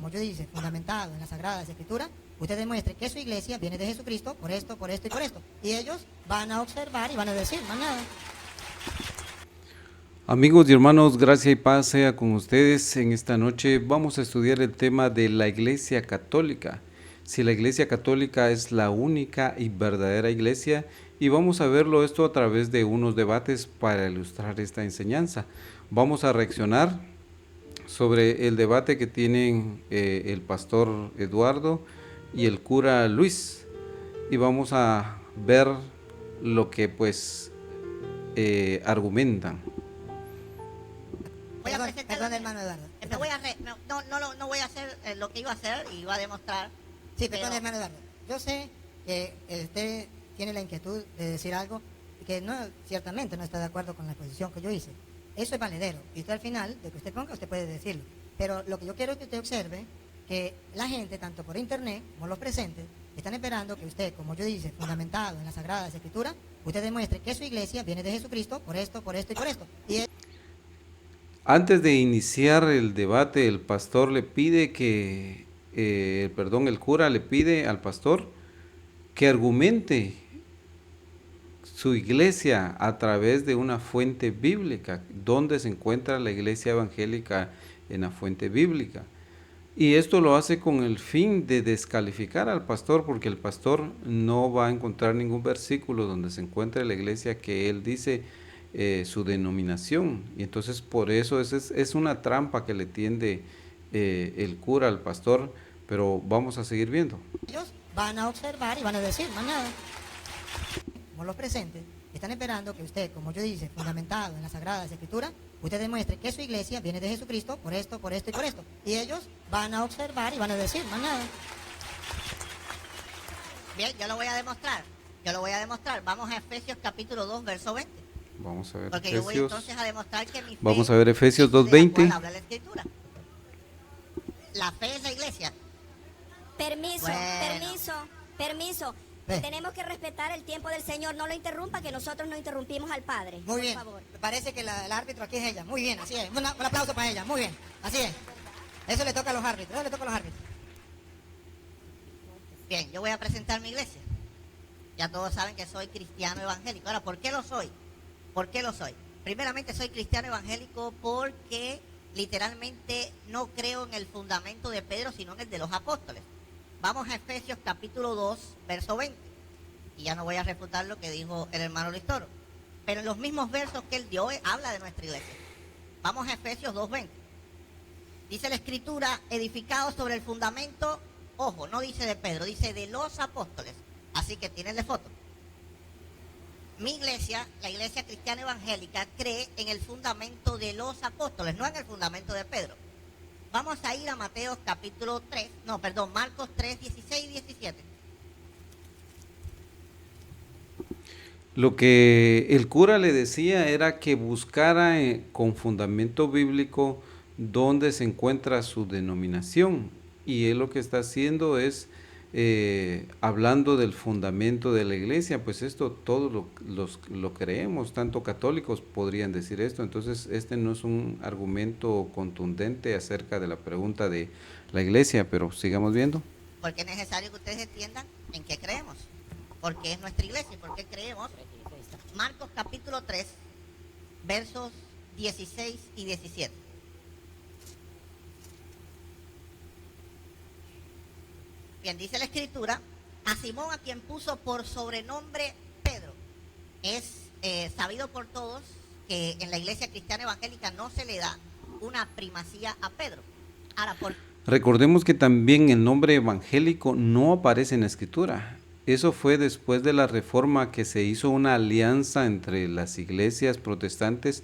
como yo dice, fundamentado en las Sagradas Escrituras, usted demuestre que su iglesia viene de Jesucristo por esto, por esto y por esto. Y ellos van a observar y van a decir, más nada. Amigos y hermanos, gracia y paz sea con ustedes. En esta noche vamos a estudiar el tema de la Iglesia Católica. Si la Iglesia Católica es la única y verdadera iglesia, y vamos a verlo esto a través de unos debates para ilustrar esta enseñanza. Vamos a reaccionar sobre el debate que tienen el pastor Eduardo y el cura Luis, y vamos a ver lo que pues argumentan. Voy a presentar. Perdón, hermano Eduardo. No voy a hacer lo que iba a hacer y iba a demostrar. Sí, perdón, hermano Eduardo. Yo sé que usted tiene la inquietud de decir algo y que no, ciertamente no está de acuerdo con la exposición que yo hice. Eso es valedero. Y usted al final, de que usted ponga, usted puede decirlo. Pero lo que yo quiero es que usted observe que la gente, tanto por internet como los presentes, están esperando que usted, como yo dice, fundamentado en las Sagradas Escrituras, usted demuestre que su iglesia viene de Jesucristo por esto y por esto. Antes de iniciar el debate, el pastor le pide que, el cura le pide al pastor que argumente su iglesia a través de una fuente bíblica, donde se encuentra la iglesia evangélica en la fuente bíblica. Y esto lo hace con el fin de descalificar al pastor, porque el pastor no va a encontrar ningún versículo donde se encuentre la iglesia que él dice su denominación. Y entonces por eso es una trampa que le tiende el cura al pastor, pero vamos a seguir viendo. Ellos van a observar y van a decir, más nada. Como los presentes, están esperando que usted, como yo dice, fundamentado en las Sagradas Escrituras, usted demuestre que su iglesia viene de Jesucristo por esto y por esto. Y ellos van a observar y van a decir, más nada. Bien, yo lo voy a demostrar. Vamos a Efesios capítulo 2, verso 20. Vamos a ver Porque Efesios. yo voy entonces a demostrar que mi fe Vamos a ver Efesios es de la 2:20. cual habla la Escritura. La fe es la iglesia. Permiso. Ve. Tenemos que respetar el tiempo del Señor. No lo interrumpa, que nosotros no interrumpimos al Padre. Muy bien. Por favor. Me parece que el árbitro aquí es ella. Muy bien, así es. Un aplauso para ella. Muy bien, así es. Eso le toca a los árbitros. Bien, yo voy a presentar mi iglesia. Ya todos saben que soy cristiano evangélico. Ahora, ¿por qué lo soy? Primeramente soy cristiano evangélico porque literalmente no creo en el fundamento de Pedro, sino en el de los apóstoles. Vamos a Efesios capítulo 2, verso 20. Y ya no voy a refutar lo que dijo el hermano Luis Toro. Pero en los mismos versos que él dio, habla de nuestra iglesia. Vamos a Efesios 2:20. Dice la Escritura, edificado sobre el fundamento, ojo, no dice de Pedro, dice de los apóstoles. Así que tírenle foto. Mi iglesia, la iglesia cristiana evangélica, cree en el fundamento de los apóstoles, no en el fundamento de Pedro. Vamos a ir a Marcos 3, 16 y 17. Lo que el cura le decía era que buscara con fundamento bíblico dónde se encuentra su denominación, y él lo que está haciendo es hablando del fundamento de la iglesia. Pues esto todos lo creemos, tanto católicos podrían decir esto. Entonces este no es un argumento contundente acerca de la pregunta de la iglesia, pero sigamos viendo. Porque es necesario que ustedes entiendan en qué creemos, porque es nuestra iglesia y por qué creemos. Marcos capítulo 3, versos 16 y 17. Bien, dice la Escritura, a Simón, a quien puso por sobrenombre Pedro. Es sabido por todos que en la iglesia cristiana evangélica no se le da una primacía a Pedro. Ahora, Recordemos que también el nombre evangélico no aparece en la Escritura. Eso fue después de la Reforma, que se hizo una alianza entre las iglesias protestantes,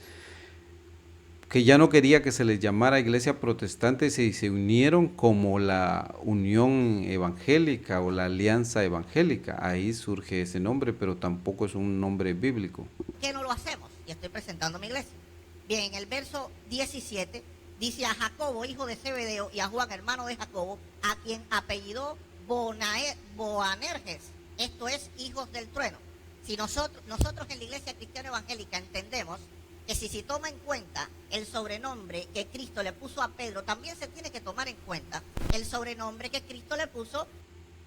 que ya no quería que se les llamara iglesia protestante, y se unieron como la Unión Evangélica o la Alianza Evangélica. Ahí surge ese nombre, pero tampoco es un nombre bíblico. ¿por qué no lo hacemos? Y estoy presentando mi iglesia. Bien, en el verso 17 dice a Jacobo, hijo de Zebedeo, y a Juan, hermano de Jacobo, a quien apellidó Boanerges, esto es, hijos del trueno. Si nosotros en la iglesia cristiana evangélica entendemos que si se toma en cuenta el sobrenombre que Cristo le puso a Pedro, también se tiene que tomar en cuenta el sobrenombre que Cristo le puso.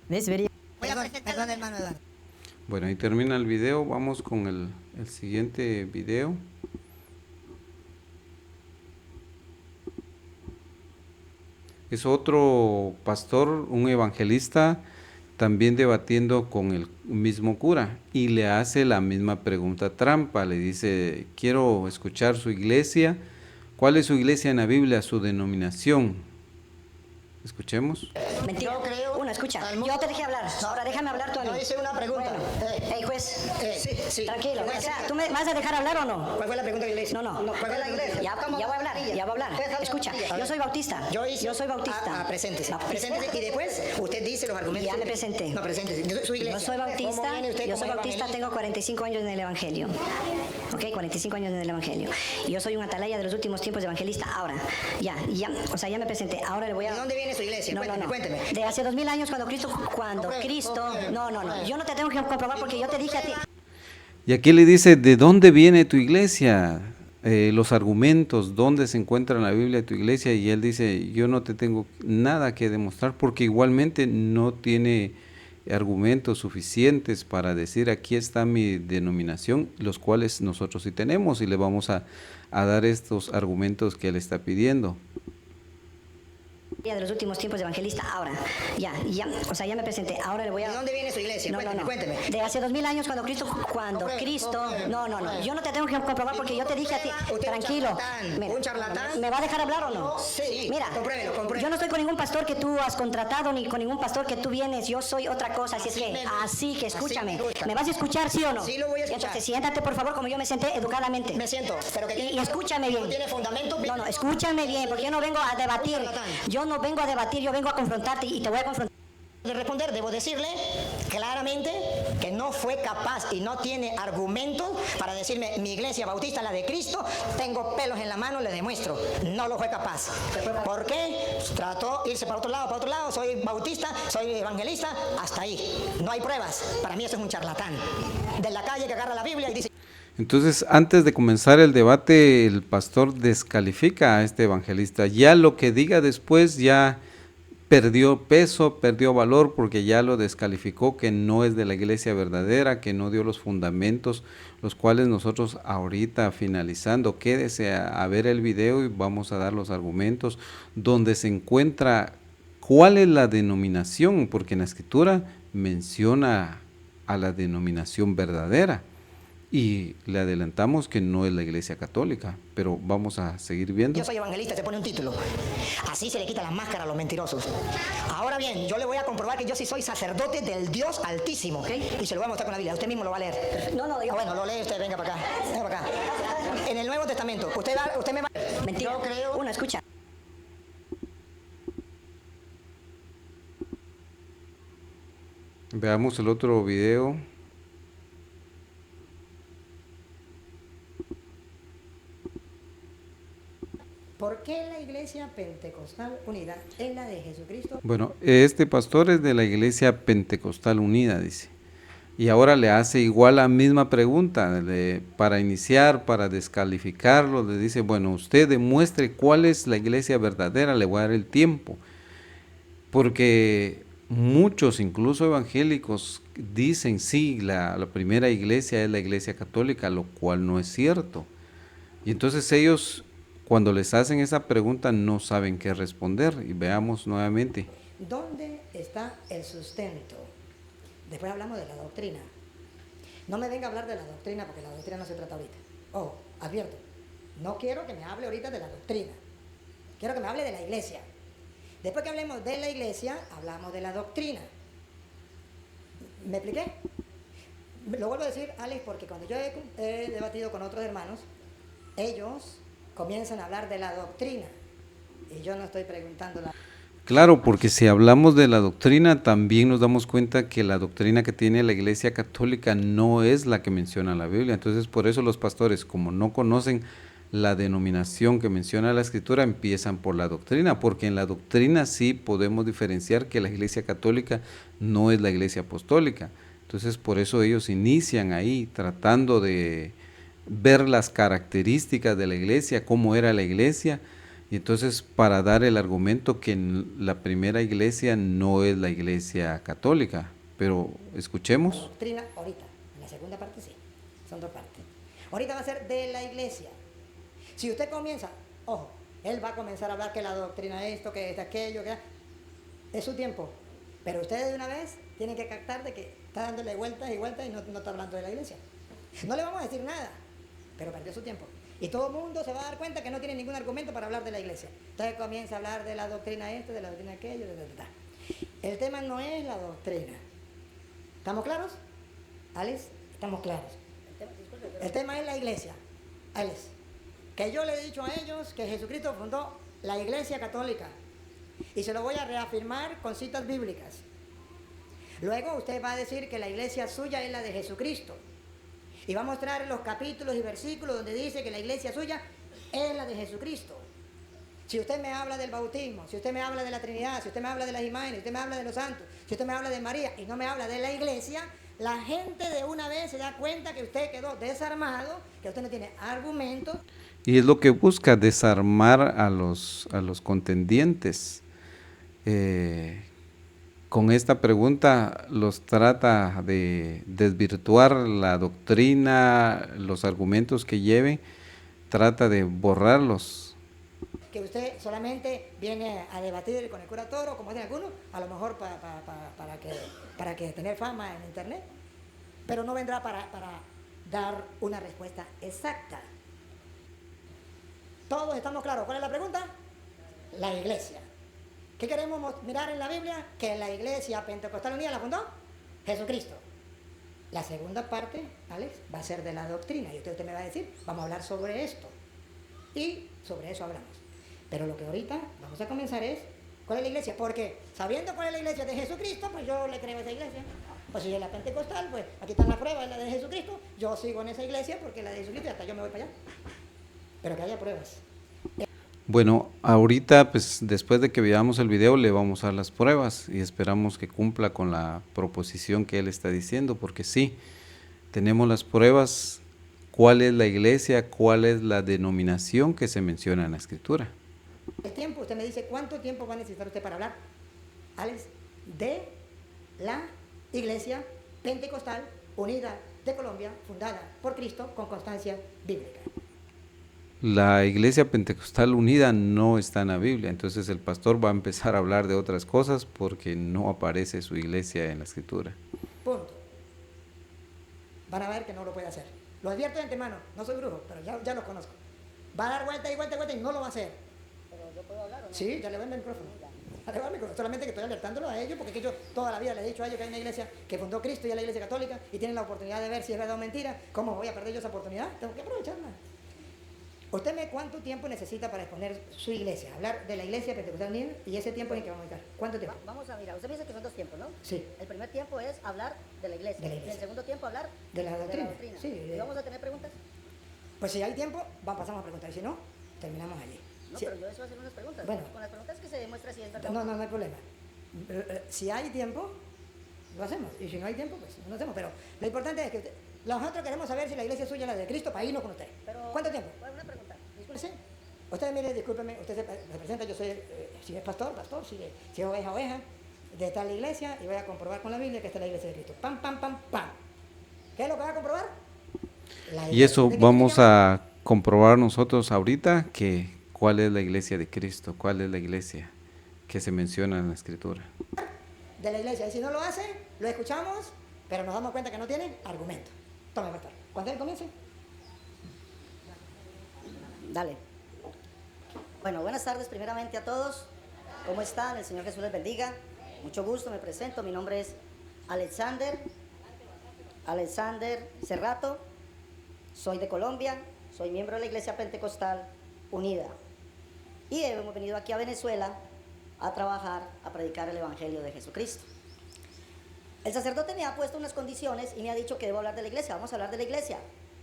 Voy a presentar. Perdón, hermano Eduardo. Bueno, ahí termina el video. Vamos con el siguiente video. Es otro pastor, un evangelista, también debatiendo con el mismo cura y le hace la misma pregunta trampa. Le dice, quiero escuchar su iglesia. ¿Cuál es su iglesia en la Biblia, su denominación? Escuchemos. Mentira. Yo creo. Uno, escucha. al mu- Yo te dejé hablar. No. Ahora déjame hablar tú a mí. No, hice una pregunta. Bueno. Hey, juez. Sí. Tranquilo. ¿Cuál O sea, ¿tú me vas a dejar hablar o no? fue la pregunta que le hice? No. ¿Cuál fue la iglesia? Ya voy a hablar. Escucha, yo soy bautista. Yo soy bautista. Preséntese. Bautista. Preséntese y después usted dice los argumentos. Ya me presenté. No, preséntese. Su iglesia. Yo soy bautista, ¿Cómo viene usted como evangelista? tengo 45 años en el Evangelio. ¿Ok? 45 años en el Evangelio. Y yo soy un atalaya de los últimos tiempos de evangelista. Ahora, ya me presenté. Ahora le voy a... ¿De dónde viene su iglesia? No. Cuénteme. De hace 2000 años cuando Cristo... No. Yo no te tengo que comprobar porque yo te dije a ti... Y aquí le dice, ¿de dónde viene tu iglesia? Los argumentos, ¿dónde se encuentra en la Biblia tu iglesia? Y él dice, yo no te tengo nada que demostrar porque igualmente no tiene argumentos suficientes para decir, aquí está mi denominación, los cuales nosotros sí tenemos y le vamos a dar estos argumentos que él está pidiendo. De los últimos tiempos de evangelista. Ahora, ya me presenté. Ahora le voy a... ¿De dónde viene su iglesia? Cuénteme. De hace 2000 años cuando Cristo... No. Yo no te tengo que comprobar porque yo te dije a ti... Usted Tranquilo. ¿Un charlatán? ¿Me va a dejar hablar o no? Sí. Mira, Compruébelo. yo no estoy con ningún pastor que tú has contratado ni con ningún pastor que tú vienes. Yo soy otra cosa. Así que escúchame. me gusta. ¿Me vas a escuchar, sí o no? Sí, lo voy a escuchar. Entonces siéntate, por favor, como yo me senté educadamente. Me siento, pero que Y escúchame bien. ¿No tiene fundamento? No, escúchame bien, porque yo no vengo a debatir. Yo no vengo a debatir, yo vengo a confrontarte y te voy a confrontar. De responder, debo decirle claramente que no fue capaz y no tiene argumentos para decirme mi iglesia bautista, la de Cristo, tengo pelos en la mano, le demuestro. No lo fue capaz. ¿Por qué? Trató de irse para otro lado, soy bautista, soy evangelista, hasta ahí. No hay pruebas. Para mí eso es un charlatán. De la calle que agarra la Biblia y dice... Entonces, antes de comenzar el debate, el pastor descalifica a este evangelista. Ya lo que diga después ya perdió peso, perdió valor, porque ya lo descalificó, que no es de la iglesia verdadera, que no dio los fundamentos, los cuales nosotros ahorita finalizando, quédese a ver el video y vamos a dar los argumentos donde se encuentra cuál es la denominación, porque en la escritura menciona a la denominación verdadera. Y le adelantamos que no es la iglesia católica, pero vamos a seguir viendo. Yo soy evangelista, se pone un título. Así se le quita la máscara a los mentirosos. Ahora bien, yo le voy a comprobar que yo sí soy sacerdote del Dios Altísimo. ¿Okay? Y se lo voy a mostrar con la Biblia. Usted mismo lo va a leer. Bueno, lo lee usted, venga para acá. En el Nuevo Testamento, usted me va... Mentira. Yo creo... Uno, escucha. Veamos el otro video. ¿Por qué la Iglesia Pentecostal Unida es la de Jesucristo? Bueno, este pastor es de la Iglesia Pentecostal Unida, dice. Y ahora le hace igual la misma pregunta, para iniciar, para descalificarlo, le dice, bueno, usted demuestre cuál es la iglesia verdadera, le voy a dar el tiempo. Porque muchos, incluso evangélicos, dicen, sí, la primera iglesia es la iglesia católica, lo cual no es cierto. Y entonces ellos, cuando les hacen esa pregunta, no saben qué responder. Y veamos nuevamente. ¿Dónde está el sustento? Después hablamos de la doctrina. No me venga a hablar de la doctrina porque la doctrina no se trata ahorita. Ojo, advierto, no quiero que me hable ahorita de la doctrina. Quiero que me hable de la iglesia. Después que hablemos de la iglesia, hablamos de la doctrina. ¿Me expliqué? Lo vuelvo a decir, Alex, porque cuando yo he debatido con otros hermanos, ellos comienzan a hablar de la doctrina. Y yo no estoy preguntando la... Claro, porque si hablamos de la doctrina, también nos damos cuenta que la doctrina que tiene la Iglesia Católica no es la que menciona la Biblia. Entonces, por eso los pastores, como no conocen la denominación que menciona la Escritura, empiezan por la doctrina, porque en la doctrina sí podemos diferenciar que la Iglesia Católica no es la Iglesia Apostólica. Entonces, por eso ellos inician ahí tratando de ver las características de la iglesia, cómo era la iglesia, y entonces para dar el argumento que la primera iglesia no es la iglesia católica. Pero escuchemos. La doctrina ahorita, en la segunda parte sí, son dos partes. Ahorita va a ser de la iglesia. Si usted comienza, ojo, él va a comenzar a hablar que la doctrina esto, que es aquello, que es su tiempo. Pero ustedes de una vez tienen que captar de que está dándole vueltas y vueltas y no está hablando de la iglesia. No le vamos a decir nada, pero perdió su tiempo. Y todo el mundo se va a dar cuenta que no tiene ningún argumento para hablar de la iglesia. Entonces comienza a hablar de la doctrina esto, de la doctrina aquello, El tema no es la doctrina. ¿Estamos claros? Alex, estamos claros. El tema es la iglesia. Alex, que yo le he dicho a ellos que Jesucristo fundó la iglesia católica. Y se lo voy a reafirmar con citas bíblicas. Luego usted va a decir que la iglesia suya es la de Jesucristo. Y va a mostrar los capítulos y versículos donde dice que la iglesia suya es la de Jesucristo. Si usted me habla del bautismo, si usted me habla de la Trinidad, si usted me habla de las imágenes, si usted me habla de los santos, si usted me habla de María y no me habla de la iglesia, la gente de una vez se da cuenta que usted quedó desarmado, que usted no tiene argumentos. Y es lo que busca, desarmar a los contendientes. Con esta pregunta los trata de desvirtuar la doctrina, los argumentos que lleve, trata de borrarlos. Que usted solamente viene a debatir con el cura Toro, como dicen algunos, a lo mejor para que tener fama en internet, pero no vendrá para dar una respuesta exacta. ¿Todos estamos claros? ¿Cuál es la pregunta? La iglesia. ¿Qué queremos mirar en la Biblia? Que la iglesia pentecostal unida la fundó Jesucristo. La segunda parte, Alex, va a ser de la doctrina. Y usted me va a decir, vamos a hablar sobre esto. Y sobre eso hablamos. Pero lo que ahorita vamos a comenzar es, ¿cuál es la iglesia? Porque sabiendo cuál es la iglesia de Jesucristo, pues yo le creo a esa iglesia. Pues si es la pentecostal, pues aquí están las pruebas, es la de Jesucristo. Yo sigo en esa iglesia porque la de Jesucristo, y hasta yo me voy para allá. Pero que haya pruebas. Bueno, ahorita pues después de que veamos el video le vamos a dar las pruebas y esperamos que cumpla con la proposición que él está diciendo, porque sí, tenemos las pruebas, cuál es la iglesia, cuál es la denominación que se menciona en la escritura. El tiempo, usted me dice, ¿cuánto tiempo va a necesitar usted para hablar, Alex, de la iglesia pentecostal unida de Colombia, fundada por Cristo con constancia bíblica? La iglesia pentecostal unida no está en la Biblia, entonces el pastor va a empezar a hablar de otras cosas porque no aparece su iglesia en la escritura. Punto. Van a ver que no lo puede hacer. Lo advierto de antemano, no soy brujo, pero ya lo conozco. Va a dar vuelta y vuelta y vuelta y no lo va a hacer. ¿Pero yo puedo hablar o no? Sí, ya le doy el micrófono. Ya le doy el micrófono. Solamente que estoy alertándolo a ellos, porque es que yo toda la vida les he dicho a ellos que hay una iglesia que fundó Cristo y es la iglesia católica y tienen la oportunidad de ver si es verdad o mentira. ¿Cómo voy a perder yo esa oportunidad? Tengo que aprovecharla. ¿Usted me cuánto tiempo necesita para exponer su iglesia? Hablar de la iglesia pentecostal unida y ese tiempo en que vamos a estar. ¿Cuánto tiempo? Vamos a mirar, usted me dice que son 2 tiempos, ¿no? Sí. El primer tiempo es hablar de la iglesia. De la iglesia. Y el segundo tiempo hablar De la doctrina. Sí, ¿Y vamos a tener preguntas? Pues si hay tiempo, pasamos a preguntar. Y si no, terminamos allí. No, Sí. pero yo deseo hacer unas preguntas. Bueno. Con las preguntas que se demuestra si es verdad. No hay problema. Si hay tiempo, lo hacemos. Y si no hay tiempo, pues no lo hacemos. Pero lo importante es que nosotros queremos saber si la iglesia suya es la de Cristo para irnos con usted. Pero, ¿Cuánto tiempo? Bueno, una pregunta. Disculpe. Sí. Usted, mire, discúlpeme, usted se presenta, yo soy, si es pastor, si es oveja, de tal iglesia, y voy a comprobar con la Biblia que esta es la iglesia de Cristo. Pam, pam, pam, pam. ¿Qué es lo que va a comprobar? Y eso vamos a comprobar nosotros ahorita, que cuál es la iglesia de Cristo, cuál es la iglesia que se menciona en la escritura. De la iglesia, y si no lo hace, lo escuchamos, pero nos damos cuenta que no tiene argumento. Tome, pastor. Cuando él comience. Dale. Bueno, buenas tardes primeramente a todos. ¿Cómo están? El Señor Jesús les bendiga. Mucho gusto, me presento. Mi nombre es Alexander Cerrato. Soy de Colombia. Soy miembro de la Iglesia Pentecostal Unida. Y hemos venido aquí a Venezuela a trabajar, a predicar el Evangelio de Jesucristo. El sacerdote me ha puesto unas condiciones y me ha dicho que debo hablar de la iglesia. Vamos a hablar de la iglesia.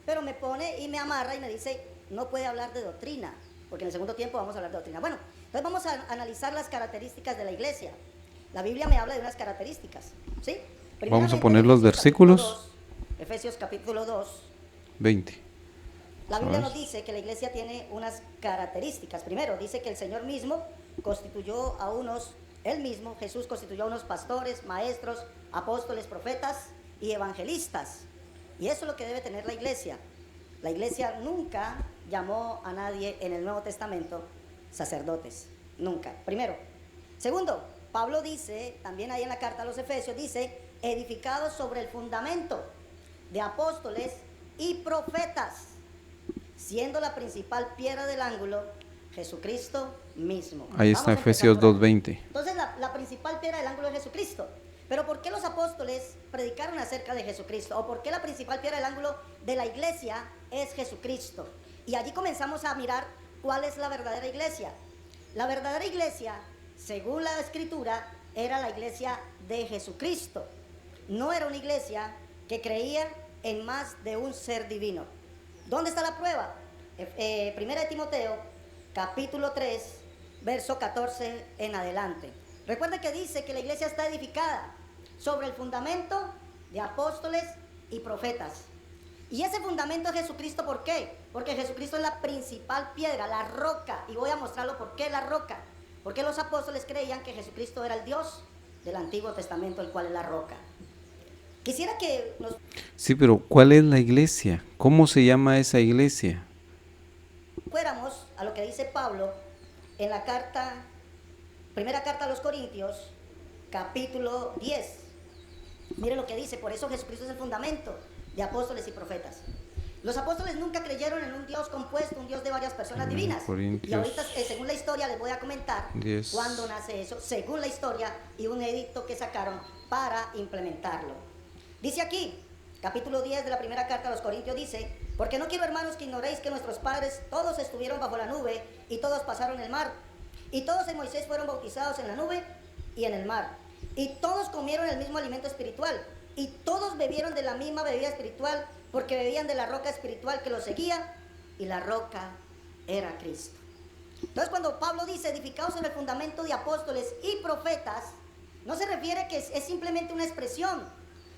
Pero me pone y me amarra y me dice, no puede hablar de doctrina, porque en el segundo tiempo vamos a hablar de doctrina. Bueno, entonces vamos a analizar las características de la iglesia. La Biblia me habla de unas características, ¿sí? Vamos a poner los versículos. Efesios capítulo 2. 20. La Biblia A nos ver. dice que la iglesia tiene unas características. Primero, dice que el Señor mismo constituyó a unos, Él mismo, Jesús constituyó a unos pastores, maestros, apóstoles, profetas y evangelistas. Y eso es lo que debe tener la iglesia. La iglesia nunca llamó a nadie en el Nuevo Testamento sacerdotes. Nunca. Primero. Segundo, Pablo dice, también ahí en la carta a los Efesios, dice, edificados sobre el fundamento de apóstoles y profetas, siendo la principal piedra del ángulo Jesucristo mismo. Ahí Vamos está a empezar Efesios por ahí. 2:20. Entonces la principal piedra del ángulo es Jesucristo. Pero ¿por qué los apóstoles predicaron acerca de Jesucristo? ¿O por qué la principal piedra del ángulo de la iglesia es Jesucristo? Y allí comenzamos a mirar cuál es la verdadera iglesia. La verdadera iglesia, según la Escritura, era la iglesia de Jesucristo. No era una iglesia que creía en más de un ser divino. ¿Dónde está la prueba? Primera de Timoteo, capítulo 3, verso 14 en adelante. Recuerde que dice que la iglesia está edificada sobre el fundamento de apóstoles y profetas. Y ese fundamento es Jesucristo. ¿Por qué? Porque Jesucristo es la principal piedra, la roca. Y voy a mostrarlo por qué la roca. Porque los apóstoles creían que Jesucristo era el Dios del Antiguo Testamento, el cual es la roca. Quisiera que nos Sí, pero ¿cuál es la iglesia? ¿Cómo se llama esa iglesia? fuéramos a lo que dice Pablo en la carta, primera carta a los Corintios, capítulo 10. Mire lo que dice: por eso Jesucristo es el fundamento de apóstoles y profetas. Los apóstoles nunca creyeron en un Dios compuesto, un Dios de varias personas divinas. Corintios Y ahorita, según la historia, les voy a comentar 10. cuándo nace eso, según la historia y un edicto que sacaron para implementarlo. Dice aquí, capítulo 10 de la primera carta a los Corintios, dice: porque no quiero, hermanos, que ignoréis que nuestros padres todos estuvieron bajo la nube y todos pasaron el mar. Y todos en Moisés fueron bautizados en la nube y en el mar. Y todos comieron el mismo alimento espiritual. Y todos bebieron de la misma bebida espiritual, porque bebían de la roca espiritual que los seguía, y la roca era Cristo. Entonces, cuando Pablo dice edificados en el fundamento de apóstoles y profetas, no se refiere que es simplemente una expresión.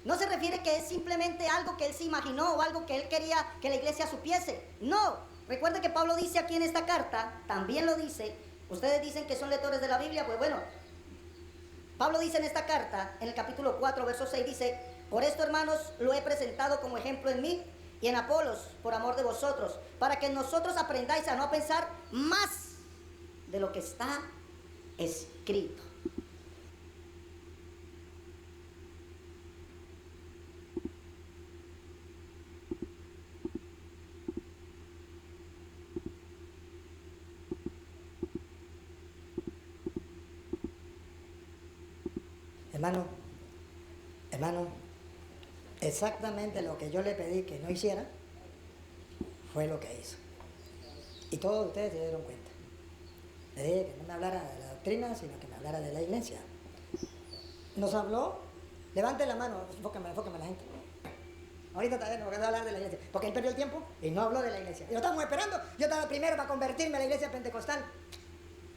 No se refiere que es simplemente algo que él se imaginó o algo que él quería que la iglesia supiese. No. Recuerde que Pablo dice aquí en esta carta, también lo dice. Ustedes dicen que son lectores de la Biblia, pues bueno. Pablo dice en esta carta, en el capítulo 4, verso 6, dice: por esto, hermanos, lo he presentado como ejemplo en mí y en Apolos, por amor de vosotros, para que nosotros aprendáis a no pensar más de lo que está escrito. Hermano, exactamente lo que yo le pedí que no hiciera fue lo que hizo. Y todos ustedes se dieron cuenta. Le dije que no me hablara de la doctrina, sino que me hablara de la iglesia. Nos habló, levante la mano, enfócame la gente. Ahorita todavía no voy a hablar de la iglesia, porque él perdió el tiempo y no habló de la iglesia. Y lo estamos esperando. Yo estaba primero para convertirme a la iglesia pentecostal.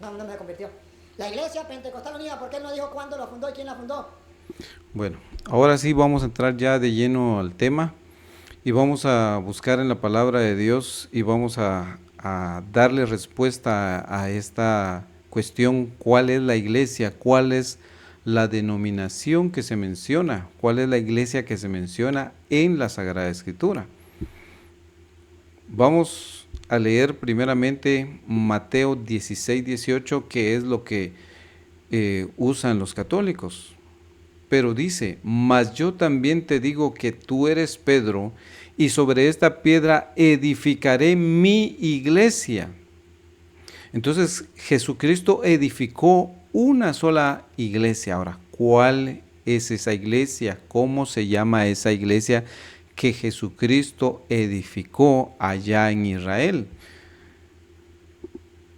No me convirtió. La iglesia pentecostal unida, porque él no dijo cuándo lo fundó y quién la fundó. Bueno, ahora sí vamos a entrar ya de lleno al tema y vamos a buscar en la palabra de Dios y vamos a darle respuesta a esta cuestión: ¿cuál es la iglesia? ¿Cuál es la denominación que se menciona? ¿Cuál es la iglesia que se menciona en la Sagrada Escritura? Vamos a leer primeramente Mateo 16, 18, que es lo que usan los católicos. Pero dice: mas yo también te digo que tú eres Pedro, y sobre esta piedra edificaré mi iglesia. Entonces Jesucristo edificó una sola iglesia. Ahora, ¿cuál es esa iglesia? ¿Cómo se llama esa iglesia que Jesucristo edificó allá en Israel?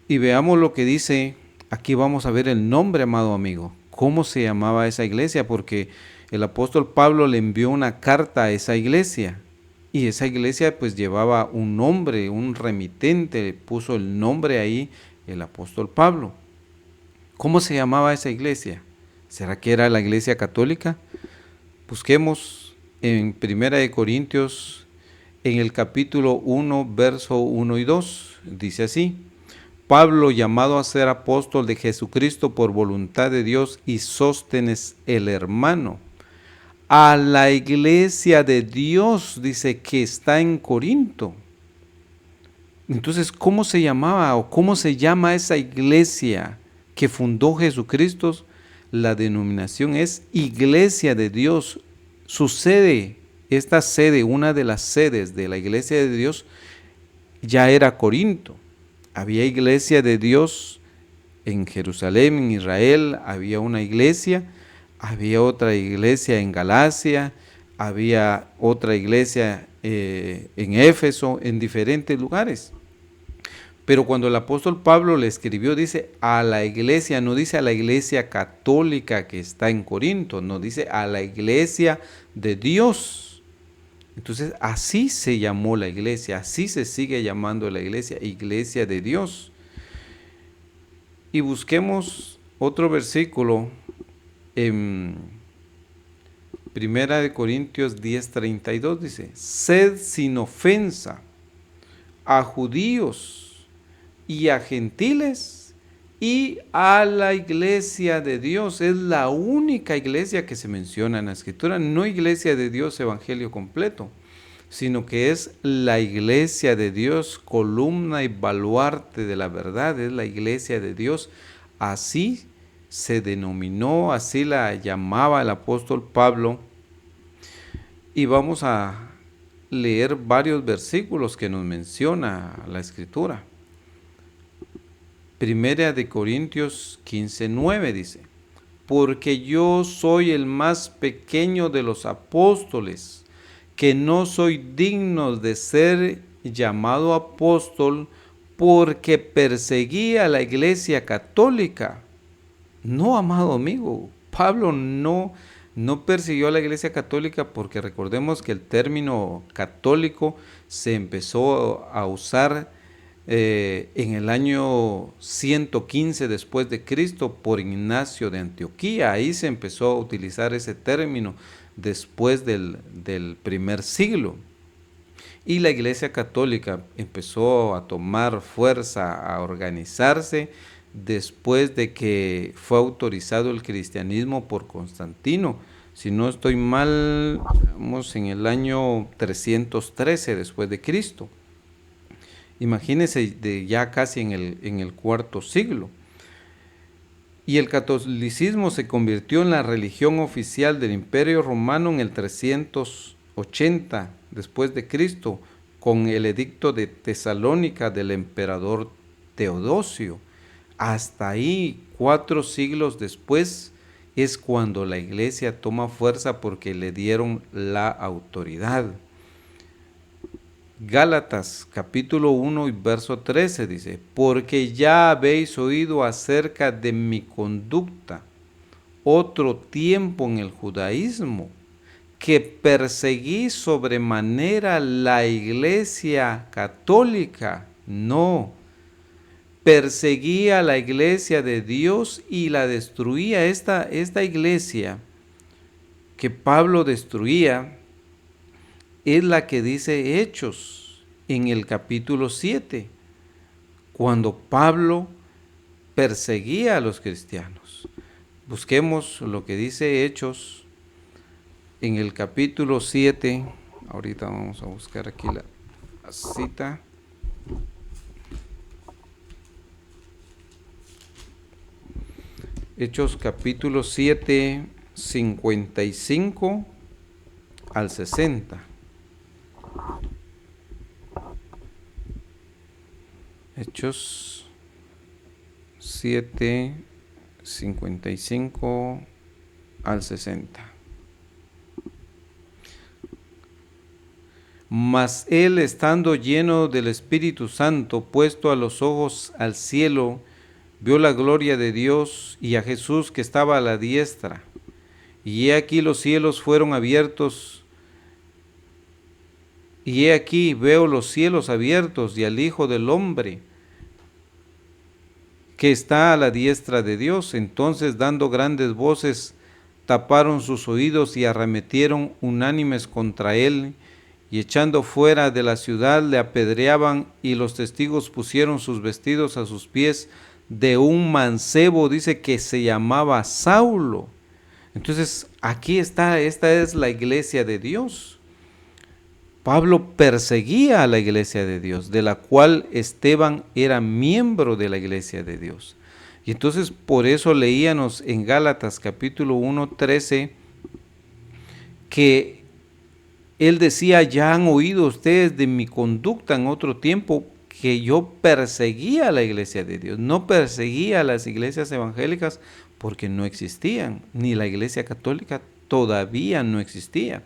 Y veamos lo que dice. Aquí vamos a ver el nombre, amado amigo. ¿Cómo se llamaba esa iglesia? Porque el apóstol Pablo le envió una carta a esa iglesia. Y esa iglesia pues llevaba un nombre, un remitente, le puso el nombre ahí el apóstol Pablo. ¿Cómo se llamaba esa iglesia? ¿Será que era la iglesia católica? Busquemos en 1 Corintios, en el capítulo 1, verso 1 y 2. Dice así: Pablo, llamado a ser apóstol de Jesucristo por voluntad de Dios, y Sóstenes el hermano, a la iglesia de Dios, dice, que está en Corinto. Entonces, ¿cómo se llamaba o cómo se llama esa iglesia que fundó Jesucristo? La denominación es Iglesia de Dios. Su sede, esta sede, una de las sedes de la Iglesia de Dios, ya era Corinto. Había iglesia de Dios en Jerusalén, en Israel, había una iglesia, había otra iglesia en Galacia, había otra iglesia en Éfeso, en diferentes lugares. Pero cuando el apóstol Pablo le escribió, dice a la iglesia, no dice a la iglesia católica que está en Corinto, no, dice a la iglesia de Dios. Entonces así se llamó la iglesia, así se sigue llamando la iglesia, iglesia de Dios. Y busquemos otro versículo en 1 Corintios 10:32, dice: sed sin ofensa a judíos y a gentiles y a la iglesia de Dios. Es la única iglesia que se menciona en la Escritura, no iglesia de Dios evangelio completo, sino que es la iglesia de Dios, columna y baluarte de la verdad, es la iglesia de Dios. Así se denominó, así la llamaba el apóstol Pablo. Y vamos a leer varios versículos que nos menciona la Escritura. Primera de Corintios 15:9 dice: porque yo soy el más pequeño de los apóstoles, que no soy digno de ser llamado apóstol, porque perseguí a la iglesia católica. No, amado amigo, Pablo no persiguió a la iglesia católica, porque recordemos que el término católico se empezó a usar en el año 115 después de Cristo por Ignacio de Antioquía. Ahí se empezó a utilizar ese término después del primer siglo. Y la iglesia católica empezó a tomar fuerza, a organizarse después de que fue autorizado el cristianismo por Constantino. Si no estoy mal, vamos en el año 313 después de Cristo. Imagínense, ya casi en el cuarto siglo. Y el catolicismo se convirtió en la religión oficial del Imperio Romano en el 380 después de Cristo, con el edicto de Tesalónica del emperador Teodosio. Hasta ahí, 4 siglos después, es cuando la iglesia toma fuerza porque le dieron la autoridad. Gálatas capítulo 1 y verso 13 dice: porque ya habéis oído acerca de mi conducta otro tiempo en el judaísmo, que perseguí sobremanera la iglesia católica. No, perseguí a la iglesia de Dios y la destruía. Esta iglesia que Pablo destruía es la que dice Hechos en el capítulo 7, cuando Pablo perseguía a los cristianos. Busquemos lo que dice Hechos en el capítulo 7. Ahorita vamos a buscar aquí la cita. Hechos capítulo 7, 55 al 60. Hechos 7, 55 al 60. Mas él, estando lleno del Espíritu Santo, puesto a los ojos al cielo, vio la gloria de Dios y a Jesús que estaba a la diestra. Y he aquí los cielos fueron abiertos, y he aquí veo los cielos abiertos y al Hijo del Hombre que está a la diestra de Dios. Entonces, dando grandes voces, taparon sus oídos y arremetieron unánimes contra él, y echando fuera de la ciudad le apedreaban, y los testigos pusieron sus vestidos a sus pies de un mancebo, dice, que se llamaba Saulo. Entonces aquí está, esta es la iglesia de Dios. Pablo perseguía a la iglesia de Dios, de la cual Esteban era miembro de la iglesia de Dios. Y entonces por eso leíamos en Gálatas capítulo 1, 13, que él decía: ya han oído ustedes de mi conducta en otro tiempo, que yo perseguía a la iglesia de Dios. No perseguía a las iglesias evangélicas porque no existían, ni la iglesia católica todavía no existía.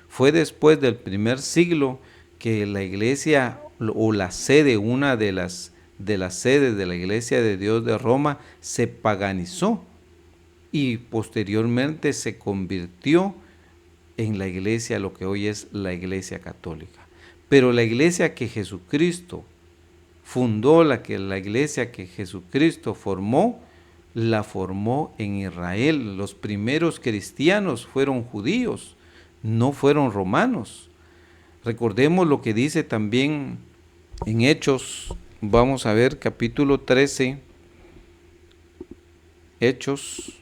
Fue después del primer siglo que la iglesia o la sede, una de las sedes de la iglesia de Dios de Roma, se paganizó y posteriormente se convirtió en la iglesia, lo que hoy es la iglesia católica. Pero la iglesia que Jesucristo fundó, la iglesia que Jesucristo formó, la formó en Israel. Los primeros cristianos fueron judíos, no fueron romanos. Recordemos lo que dice también en Hechos, vamos a ver capítulo 13, Hechos,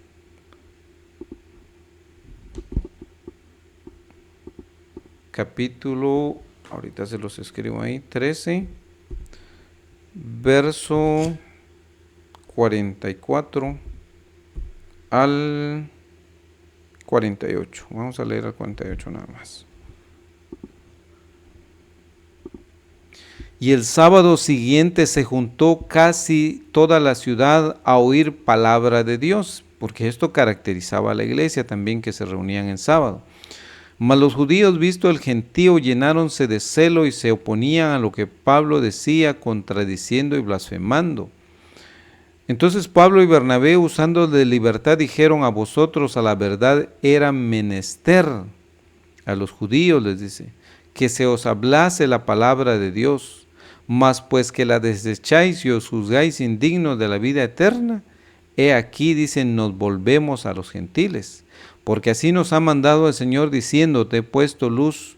capítulo, ahorita se los escribo ahí, 13, verso 44 al 48. Vamos a leer al 48 nada más. Y el sábado siguiente se juntó casi toda la ciudad a oír palabra de Dios, porque esto caracterizaba a la iglesia también, que se reunían en sábado. Mas los judíos, visto el gentío, llenáronse de celo y se oponían a lo que Pablo decía, contradiciendo y blasfemando. Entonces Pablo y Bernabé, usando de libertad, dijeron: a vosotros a la verdad era menester, a los judíos les dice, que se os hablase la palabra de Dios, mas pues que la desecháis y os juzgáis indignos de la vida eterna, he aquí, dicen, nos volvemos a los gentiles. Porque así nos ha mandado el Señor, diciendo: te he puesto luz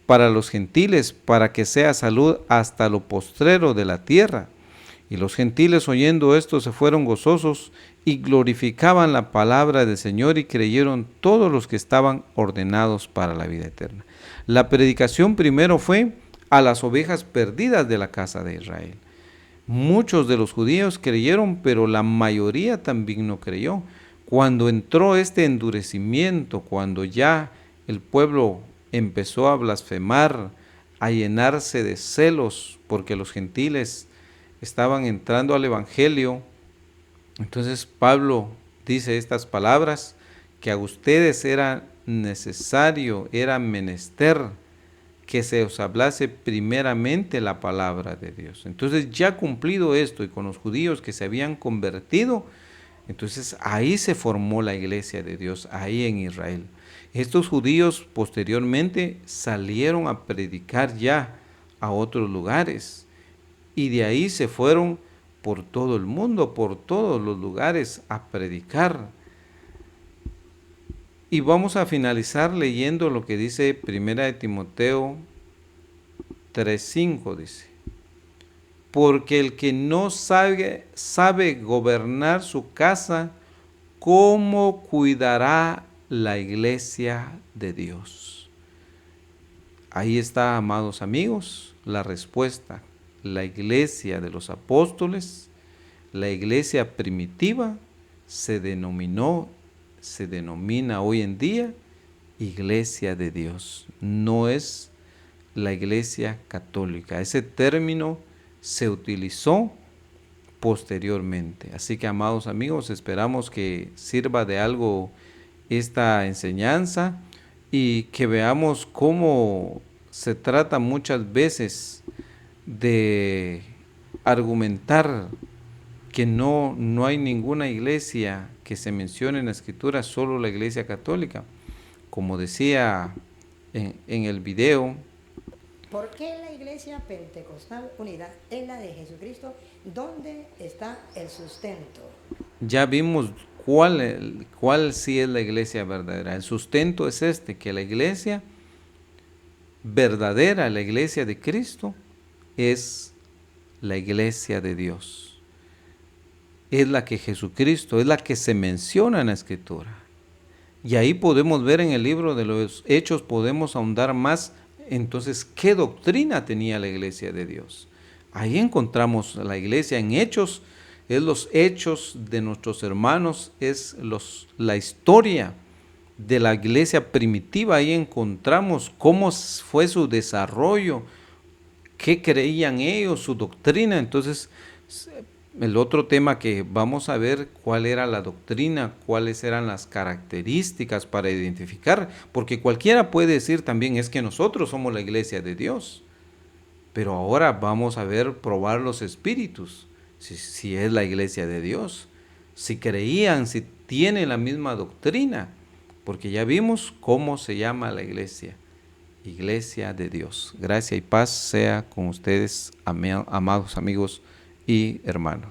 para los gentiles, para que sea salud hasta lo postrero de la tierra. Y los gentiles, oyendo esto, se fueron gozosos y glorificaban la palabra del Señor, y creyeron todos los que estaban ordenados para la vida eterna. La predicación primero fue a las ovejas perdidas de la casa de Israel. Muchos de los judíos creyeron, pero la mayoría también no creyó. Cuando entró este endurecimiento, cuando ya el pueblo empezó a blasfemar, a llenarse de celos, porque los gentiles estaban entrando al evangelio, entonces Pablo dice estas palabras: que a ustedes era necesario, era menester que se os hablase primeramente la palabra de Dios. Entonces, ya cumplido esto, y con los judíos que se habían convertido, entonces ahí se formó la iglesia de Dios, ahí en Israel. Estos judíos posteriormente salieron a predicar ya a otros lugares, y de ahí se fueron por todo el mundo, por todos los lugares a predicar. Y vamos a finalizar leyendo lo que dice 1 de Timoteo 3:5, dice: porque el que no sabe gobernar su casa, ¿cómo cuidará la iglesia de Dios? Ahí está, amados amigos, la respuesta. La iglesia de los apóstoles, la iglesia primitiva, se denomina hoy en día iglesia de Dios. No es la iglesia católica. Ese término se utilizó posteriormente. Así que, amados amigos, esperamos que sirva de algo esta enseñanza, y que veamos cómo se trata muchas veces de argumentar que no hay ninguna iglesia que se mencione en la Escritura, solo la iglesia católica. Como decía en el video, ¿por qué la iglesia pentecostal unida es la de Jesucristo? ¿Dónde está el sustento? ya vimos cuál sí es la iglesia verdadera. El sustento es que la iglesia verdadera, la iglesia de Cristo, es la iglesia de Dios. Es la que Jesucristo, es la que se menciona en la Escritura. Y ahí podemos ver en el libro de los Hechos, podemos ahondar más. Entonces, ¿qué doctrina tenía la iglesia de Dios? Ahí encontramos la iglesia en Hechos, es los hechos de nuestros hermanos, es la historia de la iglesia primitiva. Ahí encontramos cómo fue su desarrollo, qué creían ellos, su doctrina. Entonces, el otro tema que vamos a ver, cuál era la doctrina, cuáles eran las características para identificar, porque cualquiera puede decir también es que nosotros somos la iglesia de Dios, pero ahora vamos a ver, probar los espíritus, si es la iglesia de Dios, si creían, si tienen la misma doctrina, porque ya vimos cómo se llama la iglesia, iglesia de Dios. Gracia y paz sea con ustedes, amados amigos y hermanos.